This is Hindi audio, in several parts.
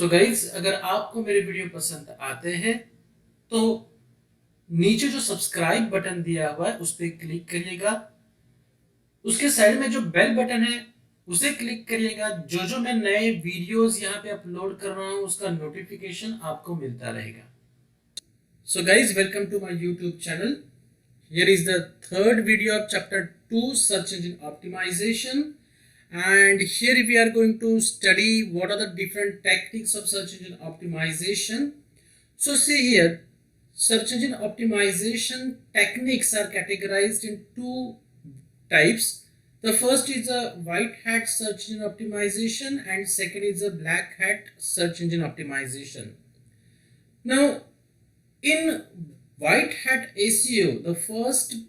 सो गाइज, अगर आपको मेरे वीडियो पसंद आते हैं तो नीचे जो सब्सक्राइब बटन दिया हुआ है उस पर क्लिक करिएगा। उसके साइड में जो बेल बटन है उसे क्लिक करिएगा। जो जो मैं नए वीडियोस यहाँ पे अपलोड कर रहा हूँ उसका नोटिफिकेशन आपको मिलता रहेगा। So guys, welcome to my YouTube channel. Here is the third video of chapter 2, search engine optimization, and here we are going to study what are the different techniques of search engine optimization. So see here, search engine optimization techniques are categorized in two types. The first is a white hat search engine optimization and second is a black hat search engine optimization. Now in white hat SEO, the first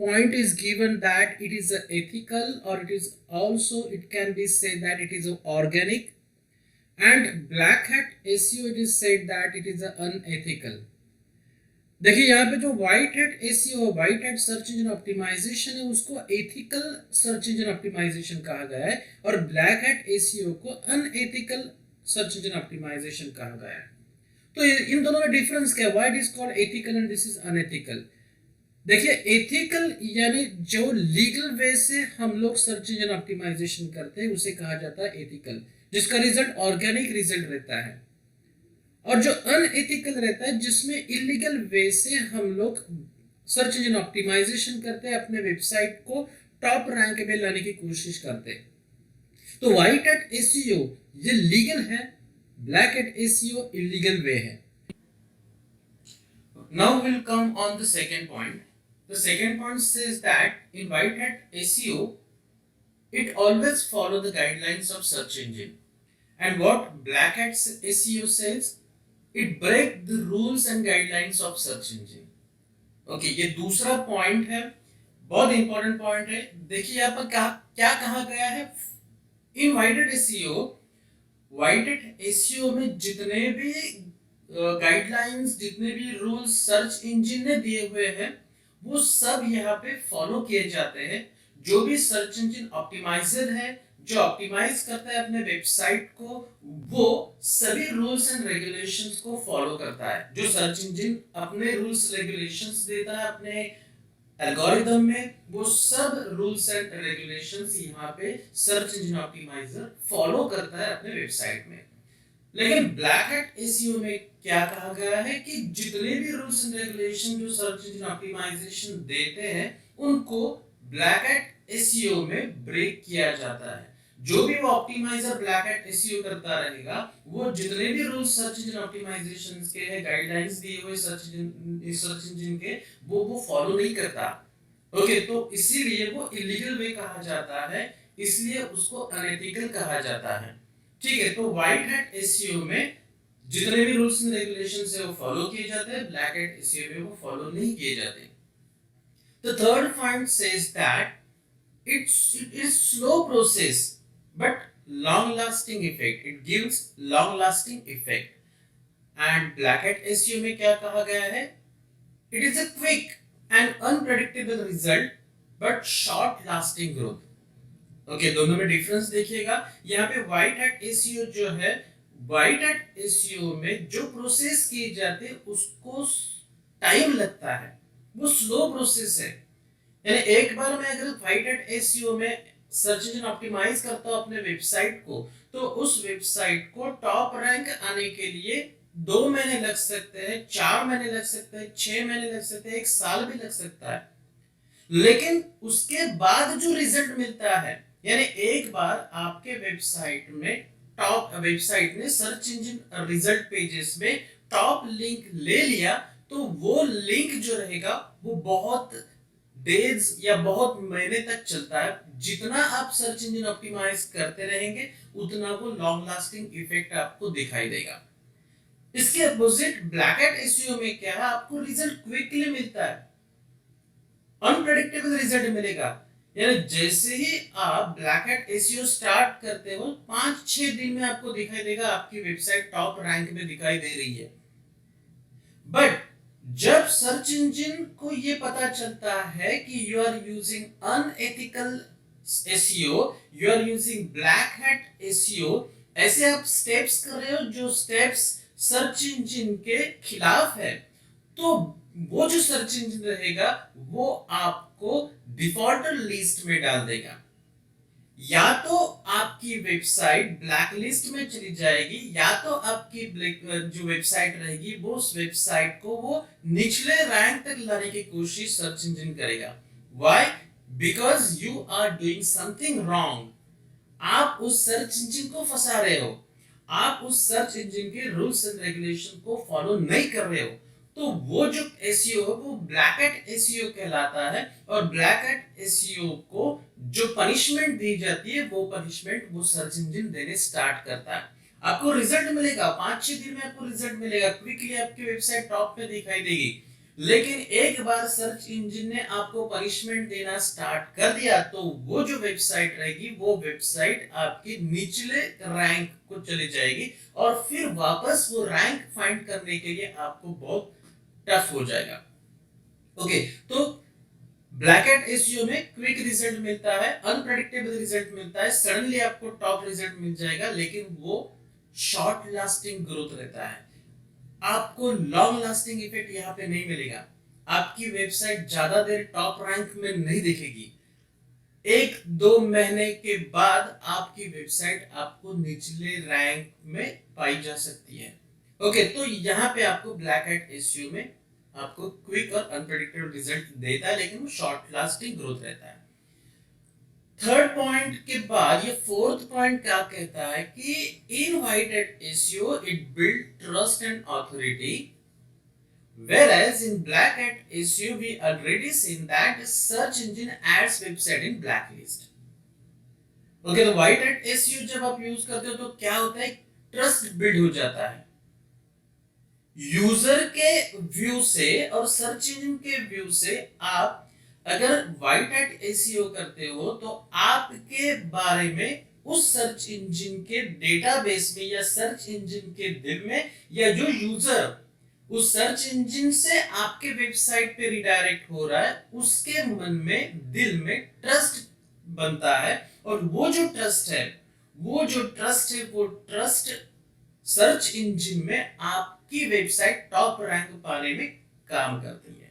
point is given that it is ethical, or it can be said that it is organic, and black hat SEO it is said that it is unethical. देखिए यहाँ पे जो white hat SEO, white hat search engine optimisation है, उसको एथिकल सर्च इंजन ऑप्टिमाइजेशन कहा गया है और ब्लैक हैट एसईओ को अनएथिकल सर्च इंजन ऑप्टिमाइजेशन कहा गया है। तो इन दोनों में डिफरेंस क्या है? Why it is called ethical and this is unethical. देखिए, एथिकल यानी जो लीगल वे से हम लोग सर्च इंजन ऑप्टिमाइजेशन करते हैं उसे कहा जाता है एथिकल, जिसका रिजल्ट ऑर्गेनिक रिजल्ट रहता है। और जो अनएथिकल रहता है जिसमें इलीगल वे से हम लोग सर्च इंजन ऑप्टिमाइजेशन करते हैं, अपने वेबसाइट को टॉप रैंक में लाने की कोशिश करते हैं। तो व्हाइट हैट एसईओ ये लीगल है, ब्लैक हैट एसईओ इलीगल वे है। Now we'll come on the second point. The second point says that in white hat SEO, it always follow the guidelines of search engine. And what black hat SEO says, it break the rules and guidelines of search engine. Okay, ये दूसरा पॉइंट है, बहुत इंपॉर्टेंट पॉइंट है। देखिए यहाँ पर क्या कहा गया है इन white hat SEO। White hat SEO में जितने भी गाइडलाइंस, जितने भी रूल्स सर्च इंजन ने दिए हुए हैं वो सब यहाँ पे फॉलो किए जाते हैं। जो भी सर्च इंजन ऑप्टिमाइजर है, जो ऑप्टिमाइज करता है अपने वेबसाइट को, वो सभी रूल्स एंड रेगुलेशंस को फॉलो करता है। जो सर्च इंजन अपने रूल्स रेगुलेशंस देता है अपने एल्गोरिथम में, वो सब रूल्स एंड रेगुलेशंस यहाँ पे सर्च इंजन ऑप्टिमाइजर फॉलो करता है अपने वेबसाइट में। लेकिन ब्लैक हैट एसईओ में क्या कहा गया है कि जितने भी रूल्स एंड रेगुलेशन जो सर्च इंजन ऑप्टिमाइजेशन देते हैं उनको ब्लैक हैट एसईओ में ब्रेक किया जाता है। जो भी वो ऑप्टिमाइजर ब्लैक हैट एसईओ करता रहेगा, वो जितने भी रूल्स सर्च इंजन ऑप्टिमाइजेशन के हैं, गाइडलाइंस दिए हुए सर्च इंजन के, वो फॉलो नहीं करता। ओके, तो इसीलिए वो इलीगल वे कहा जाता है, इसलिए उसको अनएथिकल कहा जाता है। ठीक है, तो व्हाइट हैट एसईओ में जितने भी रूल्स एंड रेगुलेशंस है वो फॉलो किए जाते हैं, ब्लैक हैट एसईओ में वो फॉलो नहीं किए जाते। The third point says that it is slow process but long lasting effect. It gives long lasting effect. And black hat SEO में क्या कहा गया है? It is a quick and unpredictable result but short lasting growth. Okay, दोनों में डिफरेंस देखिएगा। यहाँ पे व्हाइट हैट एसईओ जो है, व्हाइट हैट एसईओ में जो प्रोसेस किए जाते हैं उसको टाइम लगता है, वो स्लो प्रोसेस है। यानी एक बार मैं अगर व्हाइट हैट एसईओ में सर्च इंजन ऑप्टिमाइज करता हूं अपने वेबसाइट को, तो उस वेबसाइट को टॉप रैंक आने के लिए 2 महीने लग सकते हैं, 4 महीने लग सकते हैं, 6 महीने लग सकते हैं, 1 साल भी लग सकता है। लेकिन उसके बाद जो रिजल्ट मिलता है, यानी एक बार आपके वेबसाइट में टॉप वेबसाइट ने सर्च इंजन रिजल्ट पेजेस में टॉप लिंक ले लिया, तो वो लिंक जो रहेगा वो बहुत डेज या बहुत महीने तक चलता है। जितना आप सर्च इंजन ऑप्टिमाइज करते रहेंगे उतना वो लॉन्ग लास्टिंग इफेक्ट आपको दिखाई देगा। इसके अपोजिट ब्लैक हैट एसईओ में क्या है, आपको रिजल्ट क्विकली मिलता है, अनप्रेडिक्टेबल रिजल्ट मिलेगा। यानी जैसे ही आप ब्लैक हैट एसईओ स्टार्ट करते हो, 5-6 दिन में आपको दिखाई देगा आपकी वेबसाइट टॉप रैंक में दिखाई दे रही है। बट जब सर्च इंजन को ये पता चलता है कि you are using unethical SEO, you are using black hat SEO, ऐसे आप स्टेप्स कर रहे हो जो स्टेप्स सर्च इंजन के खिलाफ है, तो वो जो सर्च इंजन रहेगा वो आपको डिफॉल्टर लिस्ट में डाल देगा। या तो आपकी वेबसाइट ब्लैकलिस्ट में चली जाएगी, या तो आपकी जो वेबसाइट रहेगी वो उस वेबसाइट को वो निचले रैंक तक लाने की कोशिश सर्च इंजन करेगा। Why? Because you are doing something wrong. आप उस सर्च इंजन को फंसा रहे हो, आप उस सर्च इंजन के रूल्स एंड रेगुलेशन को फॉलो नहीं कर रहे हो। तो वो जो एसईओ है वो ब्लैक हैट एसईओ कहलाता है, और ब्लैक हैट एसईओ को जो पनिशमेंट दी जाती है वो पनिशमेंट वो सर्च इंजन देने स्टार्ट करता है। आपको रिजल्ट मिलेगा, 5-6 दिन में आपको रिजल्ट मिलेगा, क्विकली आपकी वेबसाइट टॉप पे दिखाई देगी। लेकिन एक बार सर्च इंजन ने आपको पनिशमेंट देना स्टार्ट कर दिया तो वो जो वेबसाइट रहेगी वो वेबसाइट आपके निचले रैंक को चली जाएगी, और फिर वापस वो रैंक फाइंड करने के लिए आपको बहुत टफ हो जाएगा। ओके, तो ब्लैक हैट एसईओ में क्विक रिजल्ट मिलता है, अनप्रेडिक्टेबल रिजल्ट मिलता है, सडनली आपको टॉप रिजल्ट मिल जाएगा, लेकिन वो शॉर्ट लास्टिंग ग्रोथ रहता है। आपको लॉन्ग लास्टिंग इफेक्ट यहाँ पे नहीं मिलेगा। आपकी वेबसाइट ज्यादा देर टॉप रैंक में नहीं दिखेगी। 1-2 महीने के बाद आपकी वेबसाइट आपको निचले रैंक में पाई जा सकती है। ओके, तो यहाँ पे आपको ब्लैक हैट एसईओ में आपको क्विक और अनप्रेडिक्टेबल रिजल्ट देता है, लेकिन वो शॉर्ट लास्टिंग ग्रोथ रहता है। थर्ड पॉइंट के बाद ये फोर्थ पॉइंट क्या कहता है कि in white hat SEO it build trust and authority, whereas in black hat SEO we already seen that search engine adds website in blacklist. Okay, तो व्हाइट हैट एसईओ जब आप यूज करते हो तो क्या होता है, ट्रस्ट बिल्ड हो जाता है यूजर के व्यू से और सर्च इंजन के व्यू से। आप अगर व्हाइट हैट एसईओ करते हो तो आपके बारे में उस सर्च इंजन के डेटाबेस में या सर्च इंजन के दिल में, या जो यूजर उस सर्च इंजन से आपके वेबसाइट पे रिडायरेक्ट हो रहा है उसके मन में, दिल में ट्रस्ट बनता है। और वो जो ट्रस्ट है वो ट्रस्ट सर्च इंजन में आपकी वेबसाइट टॉप रैंक पाने में काम करती है।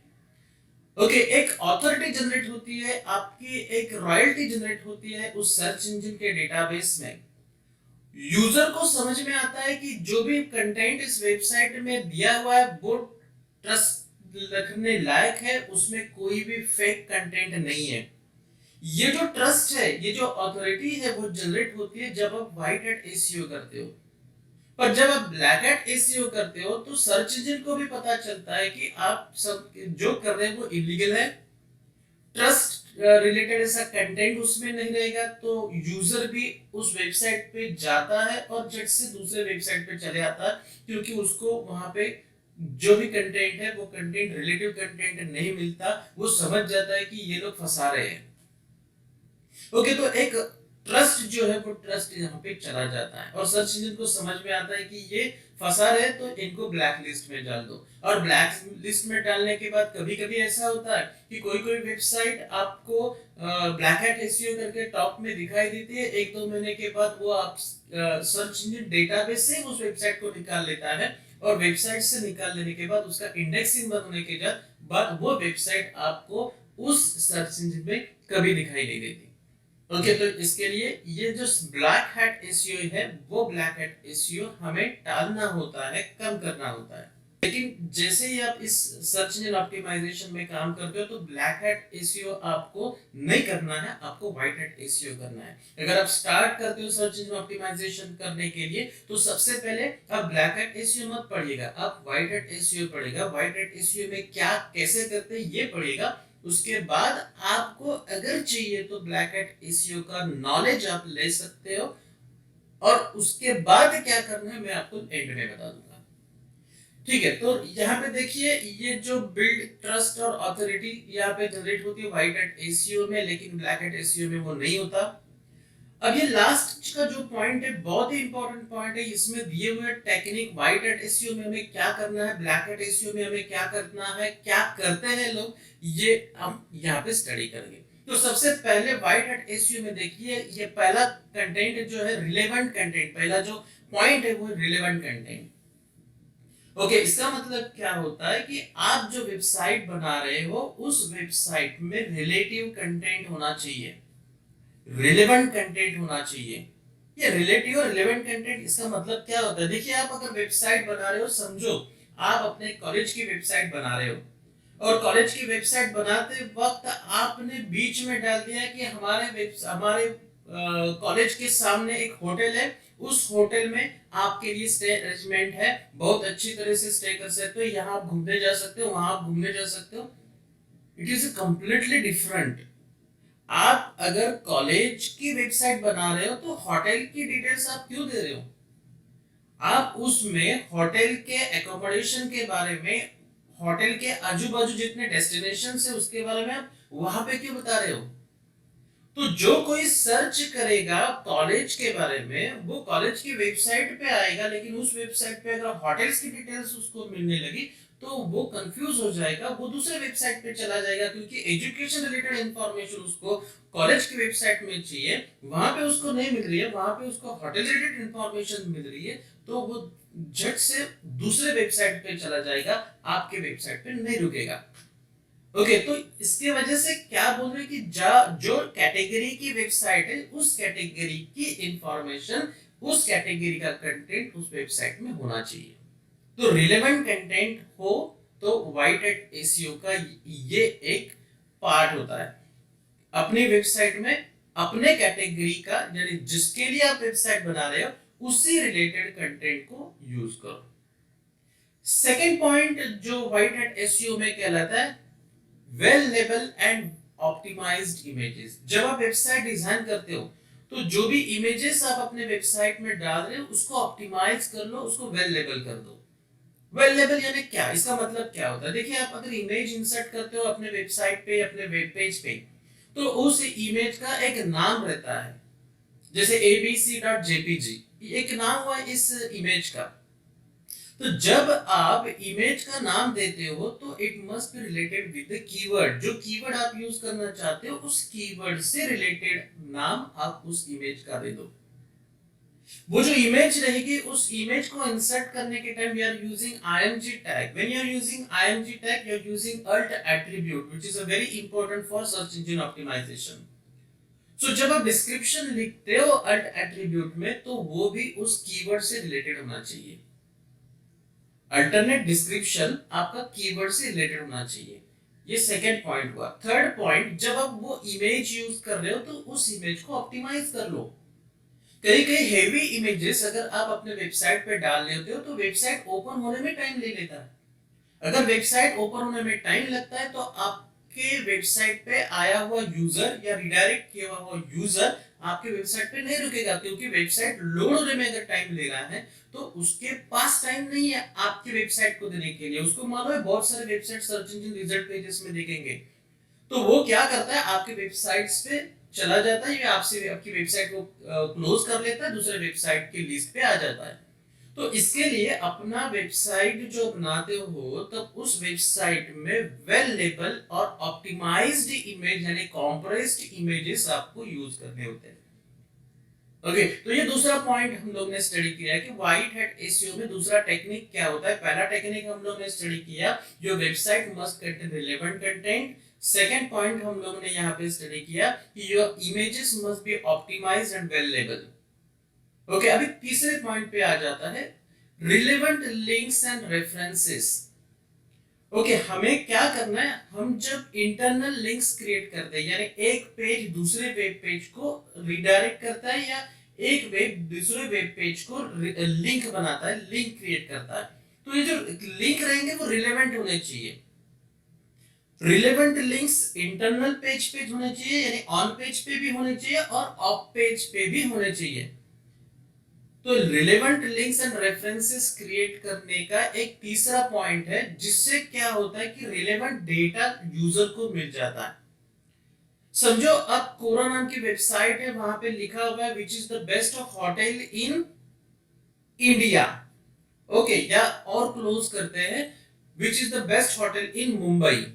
ओके, एक ऑथोरिटी जनरेट होती है, आपकी एक रॉयल्टी जनरेट होती है उस सर्च इंजन के डेटाबेस में। यूजर को समझ में आता है कि जो भी कंटेंट इस वेबसाइट में दिया हुआ है वो ट्रस्ट रखने लायक है, उसमें कोई भी फेक कंटेंट नहीं है। ये जो ट्रस्ट है, ये जो अथॉरिटी है वो जनरेट होती है जब आप व्हाइट हैट एसईओ करते हो। पर जब आप ब्लैक हैट एसईओ करते हो तो सर्च इंजन को भी पता चलता है कि आप सब जो कर रहे हैं वो इलीगल है, ट्रस्ट रिलेटेड ऐसा कंटेंट उसमें नहीं रहेगा, तो यूजर भी उस वेबसाइट पे जाता है और झट से दूसरे वेबसाइट पे चले आता है, क्योंकि उसको वहां पे जो भी कंटेंट है वो कंटेंट रिलेटिव कंटेंट नहीं मिलता। वो समझ जाता है कि ये लोग फंसा रहे हैं। ओके, तो एक ट्रस्ट जो है वो ट्रस्ट यहाँ पे चला जाता है, और सर्च इंजन को समझ में आता है कि ये फंसा रहे तो इनको ब्लैक लिस्ट में डाल दो। और ब्लैक लिस्ट में डालने के बाद कभी कभी ऐसा होता है कि कोई कोई वेबसाइट आपको ब्लैक हैट एसईओ करके टॉप में दिखाई देती है, 1-2 महीने के बाद वो आप सर्च इंजन डेटाबेस से उस वेबसाइट को निकाल लेता है, और वेबसाइट से निकाल लेने के बाद उसका इंडेक्सिंग बंद होने के बाद वो वेबसाइट आपको उस सर्च इंजन में कभी दिखाई नहीं देती। ओके, तो इसके लिए ये जो ब्लैक हैट एसईओ है वो ब्लैक हैट एसईओ हमें टालना होता है, कम करना होता है। लेकिन जैसे ही आप इस सर्च इंजन ऑप्टिमाइजेशन में काम करते हो तो ब्लैक हैट एसईओ आपको नहीं करना है, आपको व्हाइट हैट एसईओ करना है। अगर आप स्टार्ट करते हो सर्च इंजन ऑप्टिमाइजेशन करने के लिए तो सबसे पहले आप ब्लैक हैट एसईओ मत पढ़िएगा, आप व्हाइट हैट एसईओ पढ़िएगा। व्हाइट हैट एसईओ में क्या कैसे करते हैं ये पढ़िएगा। उसके बाद आपको अगर चाहिए तो ब्लैक हैट एसईओ का नॉलेज आप ले सकते हो, और उसके बाद क्या करना है मैं आपको एंड में बता दूंगा। ठीक है, तो यहाँ पे देखिए ये जो बिल्ड ट्रस्ट और ऑथोरिटी यहाँ पे जनरेट होती है व्हाइट हैट एसईओ में, लेकिन ब्लैक हैट एसईओ में वो नहीं होता। अब ये लास्ट का जो पॉइंट है बहुत ही इंपॉर्टेंट पॉइंट है, इसमें दिए हुए टेक्निक व्हाइट हैट एसईओ में हमें क्या करना है, ब्लैक हैट एसईओ में हमें क्या करना है, क्या करते हैं लोग, ये हम यहाँ पे स्टडी करेंगे। तो सबसे पहले व्हाइट हैट एसईओ में देखिए, ये पहला कंटेंट जो है रिलेवेंट कंटेंट, पहला जो पॉइंट है वो रिलेवेंट कंटेंट। ओके, इसका मतलब क्या होता है कि आप जो वेबसाइट बना रहे हो उस वेबसाइट में रिलेटिव कंटेंट होना चाहिए, रिलेवेंट कंटेंट होना चाहिए। ये रिलेटिव और रिलेवेंट कंटेंट, इसका मतलब क्या होता है? देखिए, आप अगर वेबसाइट बना रहे हो, समझो आप अपने कॉलेज की वेबसाइट बना रहे हो, और कॉलेज की वेबसाइट बनाते वक्त आपने बीच में डाल दिया कि हमारे कॉलेज के सामने एक होटल है, उस होटल में आपके लिए स्टे अरेंजमेंट है, बहुत अच्छी तरह से स्टे कर सकते हो, यहाँ आप घूमने जा सकते हो, वहां आप घूमने जा सकते हो। It is completely different. आप अगर कॉलेज की वेबसाइट बना रहे हो तो होटल की डिटेल्स आप क्यों दे रहे हो? आप उसमें होटल के एकोमोडेशन के बारे में, होटल के आजू बाजू जितने डेस्टिनेशन है उसके बारे में आप वहां पे क्यों बता रहे हो? तो जो कोई सर्च करेगा कॉलेज के बारे में वो कॉलेज की वेबसाइट पे आएगा, लेकिन उस वेबसाइट पे अगर होटल्स की डिटेल्स उसको मिलने लगी तो वो कंफ्यूज हो जाएगा, वो दूसरे वेबसाइट पे चला जाएगा, क्योंकि एजुकेशन रिलेटेड इंफॉर्मेशन उसको कॉलेज की वेबसाइट में चाहिए, वहां पे उसको नहीं मिल रही है, वहां पे उसको होटल रिलेटेड इंफॉर्मेशन मिल रही है, तो वो झट से दूसरे वेबसाइट पे चला जाएगा, आपके वेबसाइट पे नहीं रुकेगा। ओके, तो इसके वजह से क्या बोल रहे हैं कि जो कैटेगरी की वेबसाइट है उस कैटेगरी की इंफॉर्मेशन, उस कैटेगरी का कंटेंट उस वेबसाइट में होना चाहिए। तो रिलेवेंट कंटेंट हो तो व्हाइट हैट एसईओ का ये एक पार्ट होता है। अपनी वेबसाइट में अपने कैटेगरी का, यानी जिसके लिए आप वेबसाइट बना रहे हो उसी रिलेटेड कंटेंट को यूज करो। सेकेंड पॉइंट जो व्हाइट हैट एसईओ में कहलाता है well label and optimised images. जब आप वेबसाइट डिजाइन करते हो तो जो भी इमेजेस आप अपने वेबसाइट में डाल रहे हो उसको ऑप्टिमाइज कर लो, उसको वेल लेबल कर दो। वेल लेबल यानी क्या? इसका मतलब क्या होता है? देखिए, आप अगर इमेज इंसर्ट करते हो अपने वेबसाइट पे, अपने वेब पेज पे, तो उस इमेज का एक नाम रहता है, जैसे abc.jpg, एक नाम हुआ इस इमेज का। तो जब आप इमेज का नाम देते हो तो it must be related with the keyword, जो कीवर्ड आप यूज करना चाहते हो उस कीवर्ड से रिलेटेड नाम आप उस इमेज का दे दो। वो जो इमेज रहेगी उस इमेज को इंसर्ट करने के time we are using img tag. When you are using img tag you are using alt attribute which is a very important for search engine optimization. सो जब आप डिस्क्रिप्शन लिखते हो alt attribute में तो वो भी उस कीवर्ड से रिलेटेड होना चाहिए। अल्टरनेट डिस्क्रिप्शन आपका कीवर्ड से रिलेटेड होना चाहिए। ये सेकंड पॉइंट हुआ। थर्ड पॉइंट, जब आप वो इमेज यूज कर रहे हो तो उस इमेज को ऑप्टिमाइज कर लो। कई कई हेवी इमेजेस अगर आप अपने वेबसाइट पे डाल लेते हो तो वेबसाइट ओपन होने में टाइम ले लेता है। अगर वेबसाइट ओपन होने में टाइम लगता है तो आपके वेबसाइट पे आया हुआ यूजर या रिडायरेक्ट किया हुआ यूजर आपके वेबसाइट पे नहीं रुकेगा, क्योंकि वेबसाइट लोड होने में अगर टाइम ले रहा है तो उसके पास टाइम नहीं है आपकी वेबसाइट को देने के लिए। उसको मालूम है बहुत सारे website search engine result pages में देखेंगे, तो वो क्या करता है आपके वेबसाइट्स पे चला जाता है या आपसे आपकी वेबसाइट को क्लोज कर लेता है, दूसरे वेबसाइट की लिस्ट पे आ जाता है। तो इसके लिए अपना वेबसाइट जो बनाते हो तब उस वेबसाइट में वेल लेबल और ऑप्टिमाइज्ड इमेज यानी कॉम्प्रेस्ड इमेजेस आपको यूज करने होते हैं। ओके, तो ये दूसरा पॉइंट हम लोग ने स्टडी किया है कि व्हाइट हैट एसईओ में दूसरा टेक्निक क्या होता है। पहला टेक्निक हम लोग ने स्टडी किया, जो website must contain relevant content. Second point हम लोग ने यहाँ पे स्टडी किया कि your images must be optimised and well label. Okay, अभी तीसरे पॉइंट पे आ जाता है relevant links and references. Okay, हमें क्या करना है, हम जब इंटरनल लिंक्स क्रिएट करते हैं, यानी एक पेज दूसरे वेब पेज को रिडायरेक्ट करता है या एक वेब दूसरे वेब पेज को लिंक बनाता है, लिंक क्रिएट करता है, तो ये जो लिंक रहेंगे वो रिलेवेंट होने चाहिए। रिलेवेंट लिंक्स इंटरनल पेज पे होने चाहिए, यानी ऑन पेज पे भी होने चाहिए और ऑफ पेज पे भी होने चाहिए। तो relevant links and references create करने का एक तीसरा पॉइंट है, जिससे क्या होता है कि रिलेवेंट डेटा यूजर को मिल जाता है। समझो अब कोरा नाम की वेबसाइट है, वहां पे लिखा हुआ है which is the best hotel in India. Okay, या और क्लोज करते हैं which is the best hotel in Mumbai.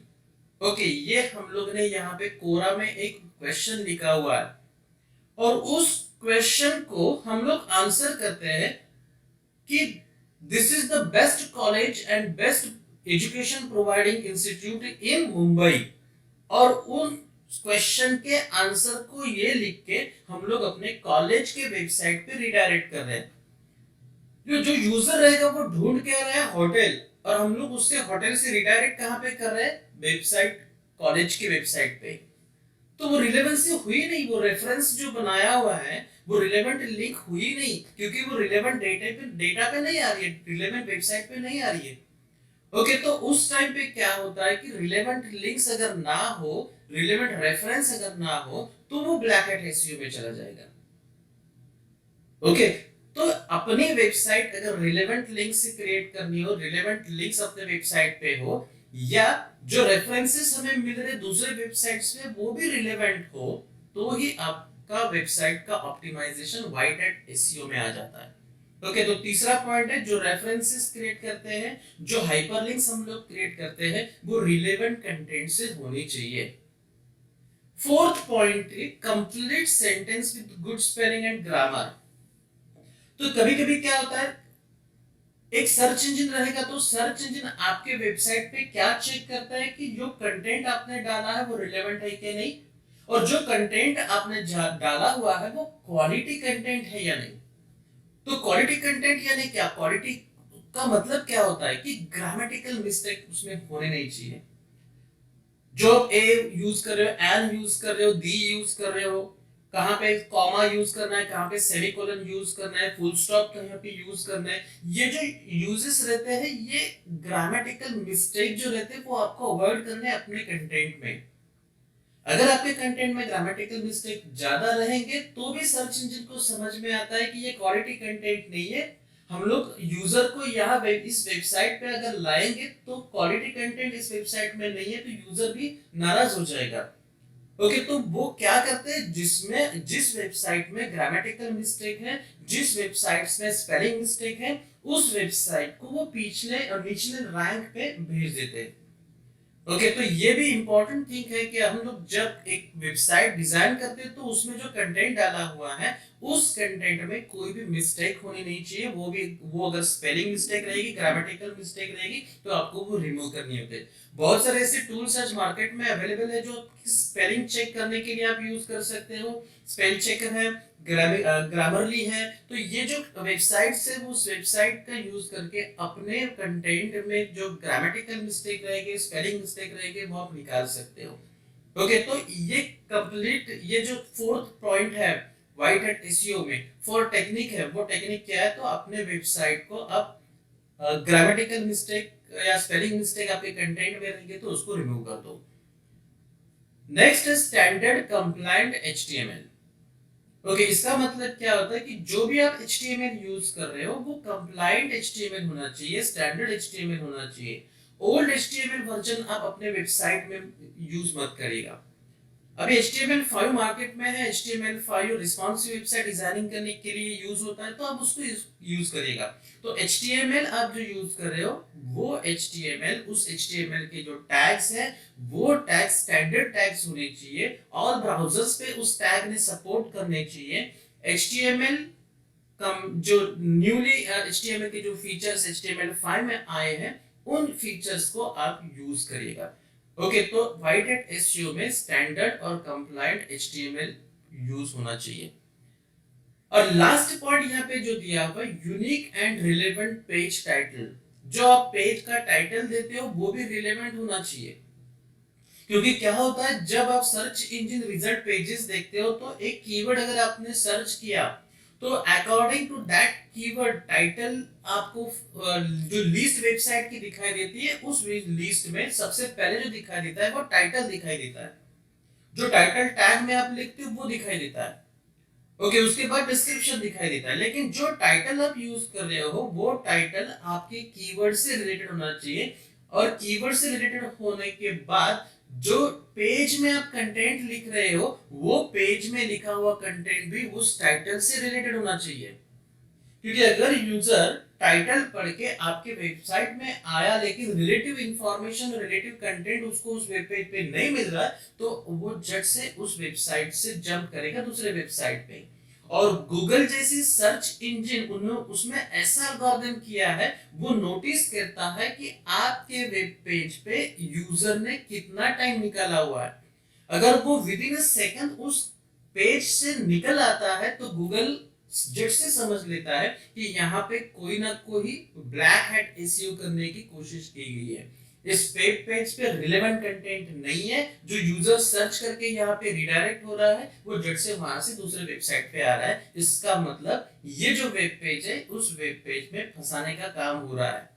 Okay, ये हम लोग ने यहाँ पे कोरा में एक क्वेश्चन लिखा हुआ है और उस क्वेश्चन को हम लोग आंसर करते हैं कि this is the best college and best education providing institute इन मुंबई, और उन क्वेश्चन के आंसर को ये लिख के हम लोग अपने कॉलेज के वेबसाइट पे रिडायरेक्ट कर रहे हैं। जो यूजर रहेगा वो ढूंढ के रहा है होटल, और हम लोग उससे होटल से रिडायरेक्ट कहाँ पे कर रहे हैं, वेबसाइट, कॉलेज की वेबसाइट पे। तो वो रिलेवेंसी हुई नहीं, वो रेफरेंस जो बनाया हुआ है वो रिलेवेंट लिंक हुई नहीं, क्योंकि वो रिलेवेंट डेटा पे नहीं आ रही है, रिलेवेंट वेबसाइट पे नहीं आ रही है। ओके, तो उस टाइम पे क्या होता है कि रिलेवेंट लिंक्स अगर ना हो, रिलेवेंट रेफरेंस अगर ना हो, तो वो ब्लैक हैट एसईओ में चला जाएगा। ओके, तो अपनी वेबसाइट अगर रिलेवेंट लिंक से क्रिएट करनी हो, रिलेवेंट लिंक्स अपने वेबसाइट पे हो, या जो रेफरेंसेस हमें मिल रहे दूसरे वेबसाइट्स पे वो भी रिलेवेंट हो, तो ही आपका वेबसाइट का ऑप्टिमाइजेशन व्हाइट हैट एसईओ में आ जाता है। ओके, तो तीसरा पॉइंट है, जो रेफरेंसेस क्रिएट करते हैं, जो हाइपरलिंक्स हम लोग क्रिएट करते हैं, वो रिलेवेंट कंटेंट से होनी चाहिए। Fourth point, complete sentence with good spelling and grammar. तो कभी कभी क्या होता है, एक सर्च इंजन रहेगा तो सर्च इंजन आपके वेबसाइट पे क्या चेक करता है कि जो कंटेंट आपने डाला है वो रिलेवेंट है कि नहीं, और जो कंटेंट आपने डाला हुआ है वो क्वालिटी कंटेंट है या नहीं। तो क्वालिटी कंटेंट यानी क्या, क्वालिटी का मतलब क्या होता है कि ग्रामेटिकल मिस्टेक उसमें होने नहीं चाहिए। जो ए यूज कर रहे हो, एन यूज कर रहे हो, दी यूज कर रहे हो, कहाँ पे कॉमा यूज करना है, कहाँ पे सेमीकोलन यूज करना है, फुल स्टॉप कहाँ पे यूज करना है, ये जो यूजेस रहते हैं, ये ग्रामेटिकल मिस्टेक जो रहते हैं वो आपको अवॉइड करने हैं अपने कंटेंट में। अगर आपके कंटेंट में ग्रामेटिकल मिस्टेक ज्यादा रहेंगे तो भी सर्च इंजन को समझ में आता है कि ये क्वालिटी कंटेंट नहीं है, हम लोग यूजर को यहाँ इस वेबसाइट पे अगर लाएंगे तो क्वालिटी कंटेंट इस वेबसाइट में नहीं है, तो यूजर भी नाराज हो जाएगा। ओके, तो वो क्या करते हैं, जिसमें जिस वेबसाइट में ग्रामेटिकल मिस्टेक है, जिस वेबसाइट्स में स्पेलिंग मिस्टेक है, उस वेबसाइट को वो पिछले और निचले रैंक पे भेज देते हैं। ओके, तो ये भी इंपॉर्टेंट थिंग है कि हम लोग जब एक वेबसाइट डिजाइन करते हैं तो उसमें जो कंटेंट डाला हुआ है उस कंटेंट में कोई भी मिस्टेक होनी नहीं चाहिए, वो अगर स्पेलिंग मिस्टेक रहेगी, ग्रामेटिकल मिस्टेक रहेगी, तो आपको वो रिमूव करनी होती है। बहुत सारे ऐसे टूल्स आज मार्केट में अवेलेबल है जो स्पेलिंग चेक करने के लिए आप यूज कर सकते हो। स्पेल चेकर है, ग्रामरली है, तो ये जो वेबसाइट है वो उस वेबसाइट का यूज करके अपने कंटेंट में जो ग्रामेटिकल मिस्टेक रहेगी, स्पेलिंग मिस्टेक रहेगी, वो आप निकाल सकते हो। ओके, तो ये कंप्लीट, ये जो फोर्थ पॉइंट है व्हाइट हैट एसईओ में, फोर टेक्निक है, वो टेक्निक क्या है, तो अपने वेबसाइट को आप ग्रामेटिकल मिस्टेक या स्पेलिंग मिस्टेक आपके कंटेंट में रहेंगे तो उसको रिमूव कर दो। नेक्स्ट है स्टैंडर्ड कंप्लायंट एचटीएमएल। ओके, इसका मतलब क्या होता है कि जो भी आप HTML यूज कर रहे हो वो कंप्लायंट HTML होना चाहिए, स्टैंडर्ड HTML होना चाहिए। ओल्ड HTML वर्जन आप अपने वेबसाइट में यूज मत करिएगा। अभी HTML5 मार्केट में है, HTML5 रिस्पॉन्सिव वेबसाइट डिजाइनिंग करने के लिए यूज होता है, तो आप उसको यूज करिएगा। तो HTML आप जो यूज कर रहे हो वो HTML, उस HTML के जो टैग्स है वो टैग्स स्टैंडर्ड टैग्स होने चाहिए और ब्राउजर्स पे उस टैग ने सपोर्ट करने चाहिए। HTML कम जो न्यूली HTML के जो फीचर्स HTML5 में आए हैं उन फीचर्स को आप यूज करिएगा। ओके, तो व्हाइट हैट एसईओ में स्टैंडर्ड और कंप्लायंट HTML यूज होना चाहिए। और लास्ट पॉइंट यहाँ पे जो दिया हुआ है, unique and relevant page title. जो आप पेज का टाइटल देते हो वो भी रिलेवेंट होना चाहिए, क्योंकि क्या होता है जब आप सर्च इंजन रिजल्ट पेजेस देखते हो तो एक कीवर्ड अगर आपने सर्च किया तो according to that keyword title आपको जो लिस्ट वेबसाइट की दिखाई देती है, उस लिस्ट में सबसे पहले जो दिखाई देता है वो टाइटल दिखाई देता है। जो टाइटल टैग में आप लिखते हो वो दिखाई देता है। ओके, उसके बाद डिस्क्रिप्शन दिखाई देता है, लेकिन जो टाइटल आप यूज कर रहे हो वो टाइटल आपके कीवर्ड से रिलेटेड होना चाहिए, और कीवर्ड से रिलेटेड होने के बाद जो पेज में आप कंटेंट लिख रहे हो वो पेज में लिखा हुआ कंटेंट भी उस टाइटल से रिलेटेड होना चाहिए। क्योंकि अगर यूजर टाइटल पढ़ के आपके वेबसाइट में आया लेकिन रिलेटिव इंफॉर्मेशन, रिलेटिव कंटेंट उसको उस वेब पेज पे नहीं मिल रहा है, तो वो झट से उस वेबसाइट से जंप करेगा दूसरे वेबसाइट पे। और गूगल जैसी सर्च इंजन उन्होंने उसमें ऐसा एल्गोरिथम किया है, वो नोटिस करता है कि आपके वेब पेज पे यूजर ने कितना टाइम निकाला हुआ है। अगर वो विद इन अ सेकंड उस पेज से निकल आता है तो गूगल झट से समझ लेता है कि यहाँ पे कोई ना कोई ब्लैक हैट एसईओ करने की कोशिश की गई है। इस वेब पेज पे रिलेवेंट कंटेंट नहीं है, जो यूजर सर्च करके यहाँ पे रिडायरेक्ट हो रहा है वो झट से वहां से दूसरे वेबसाइट पे आ रहा है। इसका मतलब ये जो वेब पेज है उस वेब पेज में फंसाने का काम हो रहा है।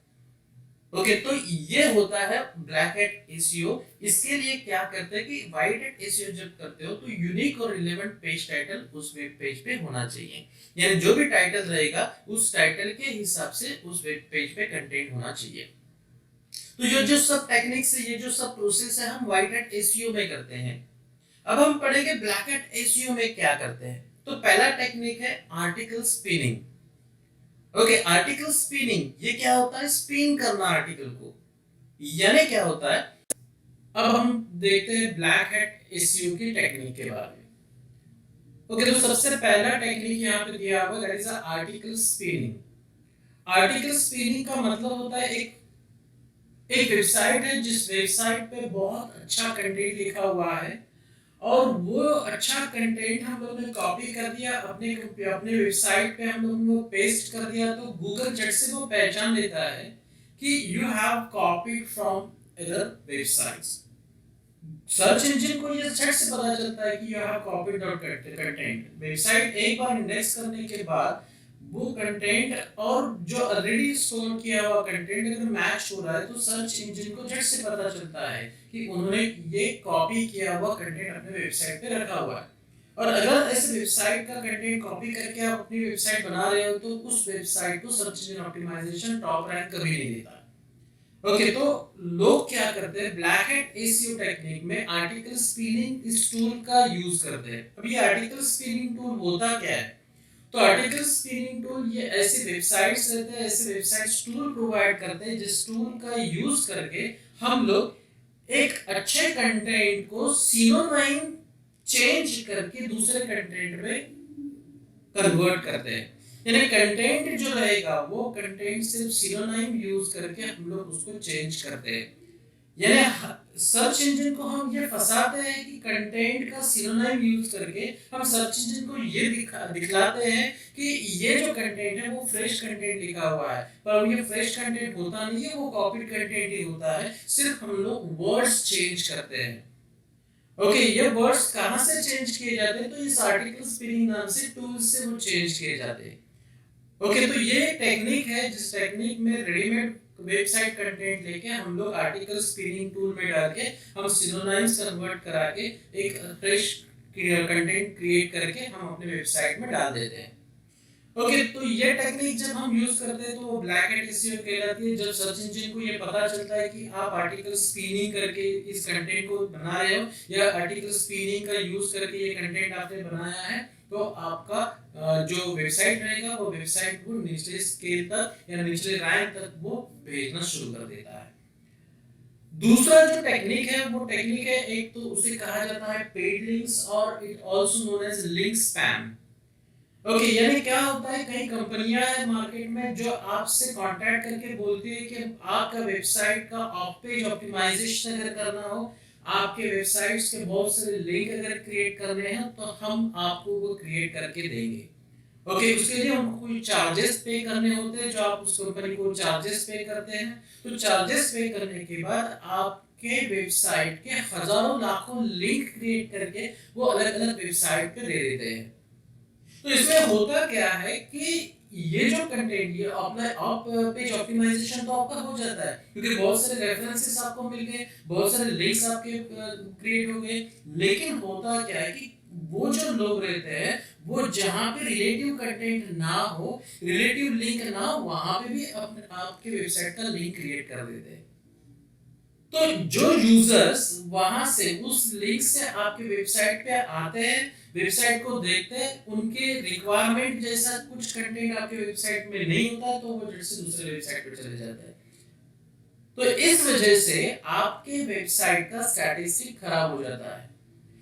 ओके, तो ये होता है ब्लैक हैट एसईओ। इसके लिए क्या करते हैं कि व्हाइट हैट एसईओ जब करते हो तो यूनिक और रिलेवेंट पेज टाइटल उस वेब पेज पे होना चाहिए, यानी जो भी टाइटल रहेगा उस टाइटल के हिसाब से उस वेब पेज पे कंटेंट होना चाहिए। तो ये जो सब टेक्निक्स है, ये जो सब प्रोसेस है, हम व्हाइट हैट एसईओ में करते हैं। अब हम पढ़ेंगे ब्लैक हैट एसईओ में क्या करते हैं। तो पहला टेक्निक है article spinning. Okay, article spinning ये क्या होता है? स्पिन करना आर्टिकल को, यानी क्या होता है? अब हम देखते हैं ब्लैक हैट एसईओ की टेक्निक के बारे में। ओके, तो सबसे पहला टेक्निक यहाँ पे दिया हुआ that is article spinning. Article spinning का मतलब होता है एक वेबसाइट है जिस वेबसाइट पे बहुत अच्छा कंटेंट लिखा हुआ है और वो अच्छा कंटेंट हम लोगों ने कॉपी कर दिया, अपने अपने वेबसाइट पे हम लोगों ने पेस्ट कर दिया, तो गूगल झट से वो पहचान लेता है कि you have copied from other websites. Search engine को ये झट से पता चलता है कि you have copied dot content. Website एक बार इंडेक्स करने के बाद वो कंटेंट और जो ऑलरेडी स्टोर किया हुआ कंटेंट अगर मैच हो रहा है तो सर्च इंजन को झट से पता चलता है कि उन्होंने ये कॉपी किया हुआ कंटेंट अपने वेबसाइट पे रखा हुआ है। और अगर ऐसे वेबसाइट का कंटेंट कॉपी करके आप अपनी वेबसाइट बना रहे हो तो उस वेबसाइट को search engine optimisation top rank कभी नहीं देता। ओके, तो लोग क्या करते हैं, ब्लैक हैट एसईओ टेक्निक में आर्टिकल स्पिनिंग इस टूल का यूज करते हैं। अब ये आर्टिकल स्पिनिंग टूल होता क्या है? तो आर्टिकल स्पिनिंग टूल ये ऐसे वेबसाइट्स रहते हैं, ऐसे वेबसाइट्स टूल प्रोवाइड करते हैं जिस टूल का यूज करके हम लोग एक अच्छे कंटेंट को सिनोनाइम चेंज करके दूसरे कंटेंट में कन्वर्ट करते हैं। यानी कंटेंट जो रहेगा वो कंटेंट सिर्फ सिनोनाइम यूज करके हम लोग उसको चेंज करते हैं। यानी सर्च इंजन को हम ये फंसाते हैं कि कंटेंट का सिनोनाइम यूज करके हम सर्च इंजन को ये दिखलाते हैं कि ये जो कंटेंट है वो फ्रेश कंटेंट लिखा हुआ है, पर ये फ्रेश कंटेंट होता नहीं है, वो कॉपीड कंटेंट ही होता है। सिर्फ हम लोग वर्ड्स चेंज करते हैं। ओके, ये वर्ड्स कहाँ से चेंज किए जाते हैं? तो इस आर्टिकल स्पिनिंग नाम से टूल से वो चेंज किए जाते हैं। ओके, तो ये टेक्निक है जिस टेक्निक में रेडीमेड वेबसाइट कंटेंट लेके हम लोग आर्टिकल स्पिनिंग टूल में डाल के हम सिनोनाइम्स कन्वर्ट करा के एक फ्रेश कंटेंट क्रिएट करके हम अपने वेबसाइट में डाल देते हैं। ओके, तो ये टेक्निक जब हम यूज करते हैं तो वो ब्लैक हैट एसईओ कहलाती है। जब सर्च इंजन को ये पता चलता है कि आप आर्टिकल स्पिनिंग करके इस कंटेंट को बना रहे हो या आर्टिकल स्पिनिंग का यूज करके ये कंटेंट आपने बनाया है, तो आपका जो वेबसाइट रहेगा वो वेबसाइट को निचले स्केल तक या निचले रैंक तक वो भेजना शुरू कर देता है। दूसरा जो टेक्निक है वो टेक्निक है, एक तो उसे कहा जाता है पेड लिंक्स और it also known as link spam. Okay, यानी क्या होता है, कई कंपनियां हैं मार्केट में जो आपसे कांटेक्ट करके बोलती है कि आपका वेबसाइट का ऑफ पेज ऑप्टिमाइजेशन अगर करना हो, आपके वेबसाइट्स के बहुत सारे लिंक अगर क्रिएट करने हैं तो हम आपको वो क्रिएट करके देंगे। ओके, उसके लिए हमको कोई चार्जेस पे करने होते हैं, जो आप उस कंपनी को चार्जेस पे करते हैं। तो चार्जेस पे करने के बाद आपके वेबसाइट के हजारों लाखों लिंक क्रिएट करके वो अलग अलग वेबसाइट पे दे देते हैं। तो इसमें होता क्या है कि ये जो कंटेंट ये ऑफ पेज ऑप्टिमाइजेशन तो आपका हो जाता है क्योंकि बहुत सारे रेफरेंसेस आपको मिल गए, बहुत सारे लिंक्स आपके क्रिएट हो गए। लेकिन होता क्या है कि वो जो लोग रहते हैं वो जहां पे रिलेटिव कंटेंट ना हो, रिलेटिव लिंक ना हो, वहां पे भी अपने आपके वेबसाइट का लिंक क्रिएट कर देते हैं। तो जो यूजर्स वहां से उस लिंक से आपके वेबसाइट पे आते हैं, वेबसाइट को देखते हैं, उनके रिक्वायरमेंट जैसा कुछ कंटेंट आपके वेबसाइट में नहीं होता तो वो जल्द से दूसरे वेबसाइट पे चले जाते हैं। तो इस वजह से आपके वेबसाइट का स्टैटिस्टिक खराब हो जाता है।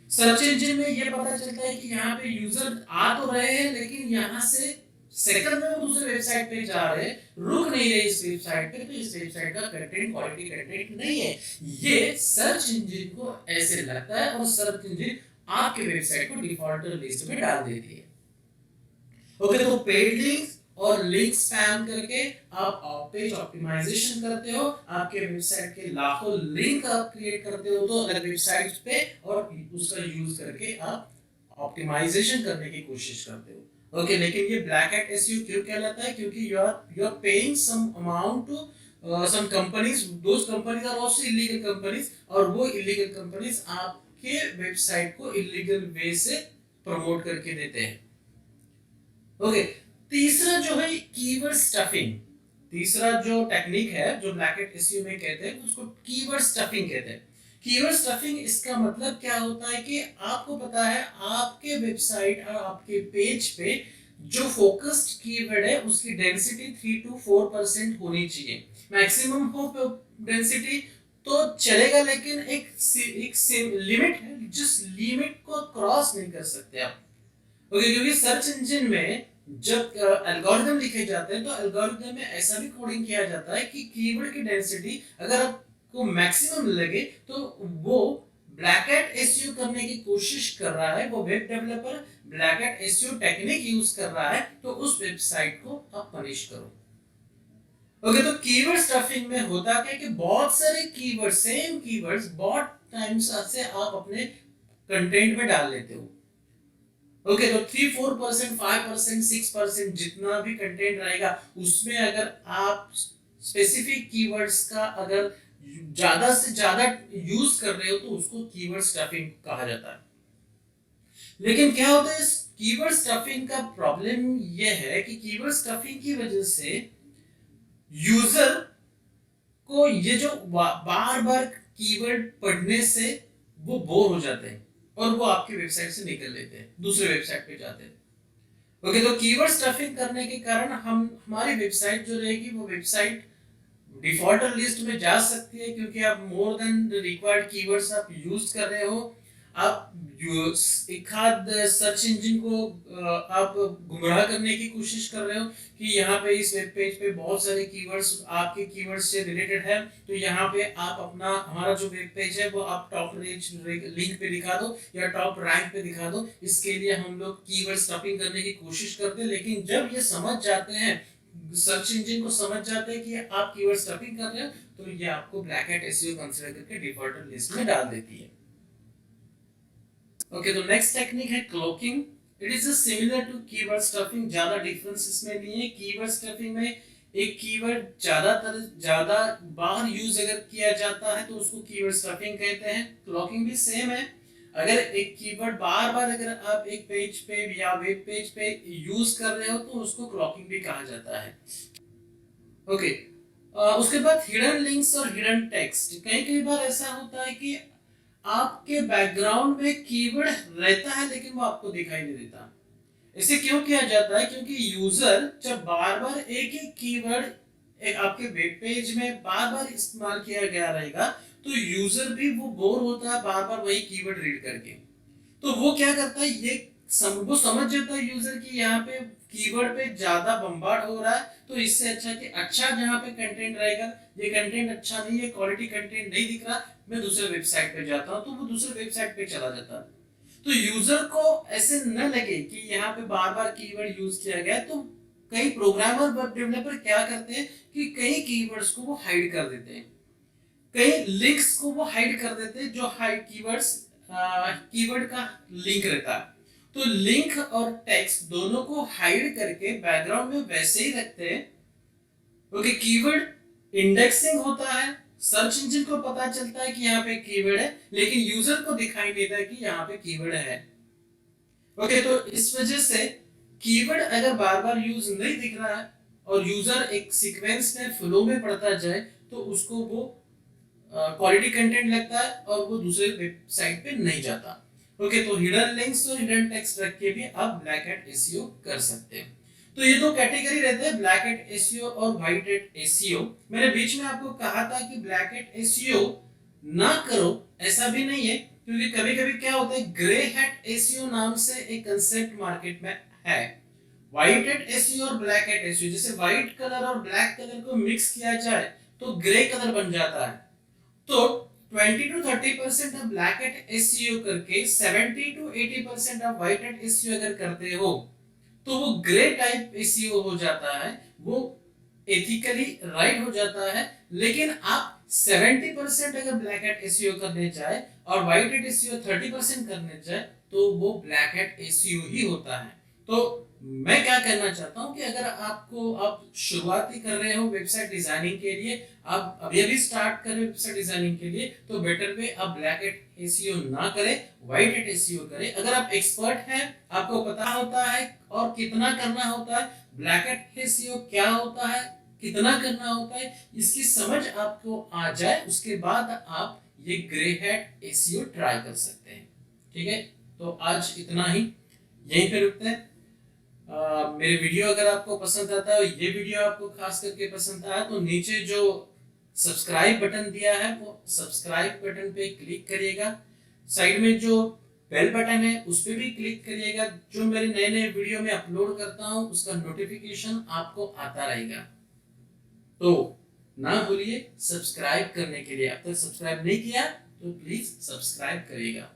सर्च इंजन में ये पता चलता है कि यहाँ पे यूजर आ तो रहे हैं लेकिन यहाँ से सेकंड में वो दूसरे वेबसाइट पे जा रहे हैं, रुक नहीं रहे इस वेबसाइट पे, तो इस वेबसाइट का कंटेंट क्वालिटी कंटेंट नहीं है। ये सर्च इंजन को ऐसे लगता है और सर्च इंजन आपके वेबसाइट को डिफॉल्ट लिस्ट में डाल देती है। ओके, तो पेड लिंक्स और लिंक स्पैम करके आप पेज ऑप्टिमाइजेशन करते हो, आपके वेबसाइट के लाखों लिंक आप क्रिएट करते हो तो अलग वेबसाइट्स पे, और उसका यूज करके आप ऑप्टिमाइजेशन करने की कोशिश करते हो। ओके, लेकिन ये ब्लैक हैट एसईओ क्यों कहलाता है? क्योंकि you are paying some amount to some companies, those companies are also illegal companies, और वो इलीगल कंपनीज आपके वेबसाइट को इलीगल वे से प्रमोट करके देते हैं। ओके, तीसरा जो है कीवर्ड स्टफिंग। तीसरा जो टेक्निक है जो ब्लैक हैट एसईओ में कहते हैं उसको कीवर्ड स्टफिंग कहते हैं। कीवर्ड स्टफिंग इसका मतलब क्या होता है कि आपको पता है आपके वेबसाइट और आपके पेज पे जो फोकस्ड कीवर्ड है उसकी डेंसिटी 3 to 4% होनी चाहिए। मैक्सिमम हो डेंसिटी तो चलेगा, लेकिन एक लिमिट है, जिस लिमिट को क्रॉस नहीं कर सकते आप। ओके, क्योंकि सर्च इंजन में जब एल्गोरिदम लिखे जाते हैं तो एल्गोरिदम में ऐसा भी कोडिंग किया जाता है कि कीवर्ड की डेंसिटी अगर आपको मैक्सिमम लगे तो वो ब्लैक हैट एसईओ करने की कोशिश कर रहा है, वो web developer black hat SEO technique use कर रहा है, तो उस वेबसाइट को आप पनिश करो। ओके, तो कीवर्ड स्टफिंग में होता क्या कि बहुत सारे कीवर्ड, सेम कीवर्ड्स बहुत टाइम्स से आप अपने कंटेंट में डाल लेते हो। ओके, तो 3-4%, 5%, 6% जितना भी कंटेंट रहेगा उसमें अगर आप स्पेसिफिक कीवर्ड्स का अगर ज्यादा से ज्यादा यूज कर रहे हो तो उसको कीवर्ड स्टफिंग कहा जाता है। लेकिन क्या होता है इस कीवर्ड स्टफिंग का प्रॉब्लम यह है कि कीवर्ड स्टफिंग की वजह से यूजर को ये जो बार बार कीवर्ड पढ़ने से वो बोर हो जाते हैं और वो आपकी वेबसाइट से निकल लेते हैं, दूसरे वेबसाइट पे जाते हैं। ओके, तो कीवर्ड स्टफिंग करने के कारण हम हमारी वेबसाइट जो रहेगी वो वेबसाइट डिफॉल्ट लिस्ट में जा सकती है, क्योंकि आप मोर देन रिक्वायर्ड कीवर्ड्स आप यूज कर रहे हो। आप एक आध सर्च इंजन को आप गुमराह करने की कोशिश कर रहे हो कि यहाँ पे इस वेब पेज पे बहुत सारे कीवर्ड्स आपके कीवर्ड्स से रिलेटेड है, तो यहाँ पे आप अपना हमारा जो वेब पेज है वो आप टॉप रेंज लिंक पे दिखा दो या टॉप रैंक पे दिखा दो। इसके लिए हम लोग कीवर्ड स्टफिंग करने की कोशिश करते हैं, लेकिन जब ये समझ जाते हैं, सर्च इंजन को समझ जाते हैं कि आप कीवर्ड स्टफिंग कर रहे हो, तो ये आपको ब्लैक हैट एसईओ कंसीडर करके डिफॉल्ट लिस्ट में डाल देती है। ओके, तो नेक्स्ट टेक्निक है cloaking. It is similar to keyword stuffing, ज्यादा डिफरेंस इसमें नहीं है। कीवर्ड स्टफिंग में एक कीवर्ड ज्यादा बार यूज अगर किया जाता है तो उसको कीवर्ड स्टफिंग कहते हैं। क्लोकिंग भी सेम है, अगर एक कीवर्ड बार बार अगर आप एक पेज पे या वेब पेज पे यूज कर रहे हो तो उसको क्लॉकिंग भी कहा जाता है। ओके, उसके बाद हिडन लिंक्स और हिडन टेक्स्ट। कई कई बार ऐसा होता है कि आपके बैकग्राउंड में कीवर्ड रहता है लेकिन वो आपको दिखाई नहीं देता। इसे क्यों किया जाता है? क्योंकि यूजर जब बार बार एक ही कीवर्ड एक आपके वेब पेज में बार बार इस्तेमाल किया गया रहेगा तो यूजर भी वो बोर होता है बार बार वही कीवर्ड रीड करके। तो वो क्या करता है, वो समझ जाता है यूजर की यहाँ पे कीवर्ड पे ज्यादा बम्बार्ड हो रहा है, तो इससे अच्छा कि अच्छा जहाँ पे कंटेंट रहेगा, ये कंटेंट अच्छा नहीं है, क्वालिटी कंटेंट नहीं दिख रहा, मैं दूसरे वेबसाइट पे जाता हूँ, तो वो दूसरे वेबसाइट पे चला जाता है। तो यूजर को ऐसे न लगे कि यहाँ पे बार बार कीवर्ड यूज किया गया, तो कई प्रोग्रामर वेब डेवलपर क्या करते हैं कि कई कीवर्ड्स को वो हाइड कर देते हैं, कई लिंक्स को वो हाइड कर देते हैं जो हाइड कीवर्ड का लिंक रहता है। तो लिंक और टेक्स्ट दोनों को हाइड करके बैकग्राउंड में वैसे ही रखते हैं। ओके, कीवर्ड इंडेक्सिंग होता है, सर्च इंजन को पता चलता है कि यहाँ पे कीवर्ड है, लेकिन यूजर को दिखाई देता है कि यहाँ पे कीवर्ड है। ओके, तो इस वजह से कीवर्ड अगर बार बार यूज नहीं दिख रहा है और यूजर एक सीक्वेंस में फ्लो में पढ़ता जाए तो उसको वो क्वालिटी कंटेंट लगता है और वो दूसरे वेबसाइट पे नहीं जाता। ओके, तो हिडन लिंक्स और हिडन टेक्स्ट रख के भी आप ब्लैक हैट एसईओ कर सकते हैं। तो ये दो कैटेगरी रहते हैं, ब्लैक हैट एसईओ और व्हाइट हैट एसईओ। मैंने बीच में आपको कहा था कि ब्लैक हैट एसईओ ना करो, ऐसा भी नहीं है, क्योंकि कभी कभी क्या होता है, ग्रे हैट एसईओ नाम से एक कंसेप्ट मार्केट में है। व्हाइट हैट एसईओ और ब्लैक हैट एसईओ, जैसे व्हाइट कलर और ब्लैक कलर को मिक्स किया जाए तो ग्रे कलर बन जाता है। तो 20 to 30% of black hat SEO करके 70 to 80% of white hat SEO अगर करते हो तो वो ग्रे टाइप एसईओ हो जाता है, वो एथिकली राइट हो जाता है। लेकिन आप 70% अगर ब्लैक हैट एसईओ करने जाए और व्हाइट हैट एसईओ 30% करने जाए तो वो ब्लैक हैट एसईओ ही होता है। तो मैं क्या कहना चाहता हूं कि अगर आप शुरुआती कर रहे हो वेबसाइट डिजाइनिंग के लिए, आप अभी स्टार्ट कर रहे हो वेबसाइट डिजाइनिंग के लिए, तो बेटर वे आप ब्लैक हैट एसईओ ना करें, व्हाइट हैट एसईओ करें। अगर आप एक्सपर्ट हैं, आपको पता होता है और कितना करना होता है, ब्लैक हैट एसईओ क्या होता है, कितना करना होता है, इसकी समझ आपको आ जाए, उसके बाद आप ये ग्रे हैट एसईओ ट्राई कर सकते हैं। ठीक है, तो आज इतना ही, यहीं पे रुकते हैं। मेरे वीडियो अगर आपको पसंद आता है, ये वीडियो आपको खास करके पसंद आया, तो नीचे जो सब्सक्राइब बटन दिया है वो सब्सक्राइब बटन पे क्लिक करिएगा। साइड में जो बेल बटन है उस पे भी क्लिक करिएगा। जो मेरे नए नए वीडियो में अपलोड करता हूँ उसका नोटिफिकेशन आपको आता रहेगा। तो ना भूलिए सब्सक्राइब करने के लिए। अब तक सब्सक्राइब नहीं किया तो प्लीज सब्सक्राइब करिएगा।